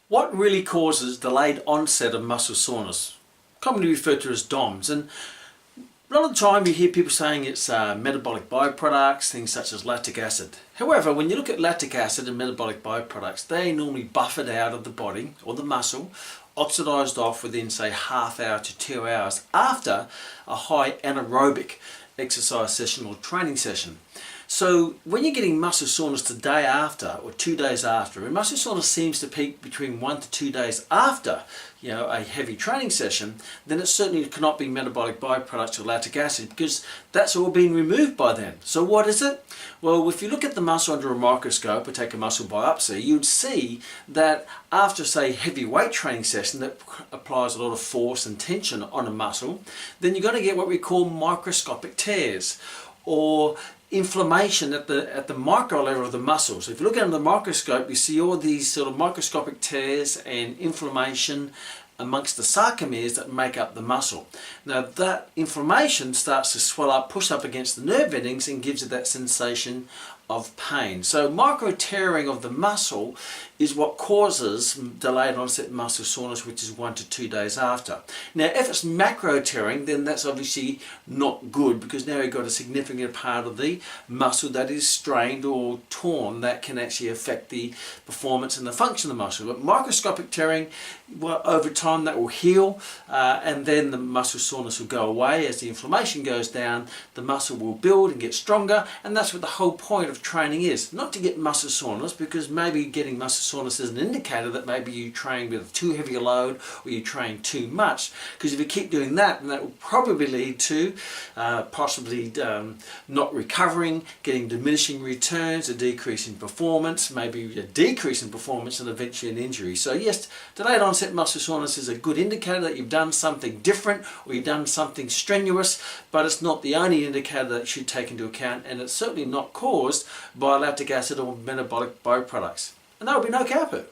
What really causes delayed onset of muscle soreness, commonly referred to as DOMS? And a lot of the time you hear people saying it's metabolic byproducts, things such as lactic acid. However, when you look at lactic acid and metabolic byproducts, they normally buffered out of the body or the muscle, oxidized off within say half hour to 2 hours after a high anaerobic exercise session or training session. So when you're getting muscle soreness the day after or 2 days after, and muscle soreness seems to peak between 1 to 2 days after a heavy training session, then it certainly cannot be metabolic byproducts or lactic acid, because that's all been removed by then. So what is it? Well, if you look at the muscle under a microscope or take a muscle biopsy, you'd see that after say heavy weight training session that applies a lot of force and tension on a muscle, then you're going to get what we call microscopic tears or inflammation at the micro level of the muscle. So if you look under the microscope, you see all these sort of microscopic tears and inflammation amongst the sarcomeres that make up the muscle. Now that inflammation starts to swell up, push up against the nerve endings, and gives it that sensation of pain. So micro tearing of the muscle is what causes delayed onset muscle soreness, which is 1 to 2 days after. Now if it's macro tearing, then that's obviously not good, because now you've got a significant part of the muscle that is strained or torn that can actually affect the performance and the function of the muscle. But microscopic tearing, well, over time that will heal, and then the muscle soreness will go away. As the inflammation goes down, the muscle will build and get stronger, and that's what the whole point of training is. Not to get muscle soreness, because maybe getting muscle soreness is an indicator that maybe you train with too heavy a load or you train too much, because if you keep doing that, then that will probably lead to possibly not recovering, getting diminishing returns, a decrease in performance, maybe a decrease in performance, and eventually an injury. So yes, delayed onset muscle soreness is a good indicator that you've done something different or you've done something strenuous, but it's not the only indicator that you should take into account, and it's certainly not caused by lactic acid or metabolic byproducts. And that would be no cow poo.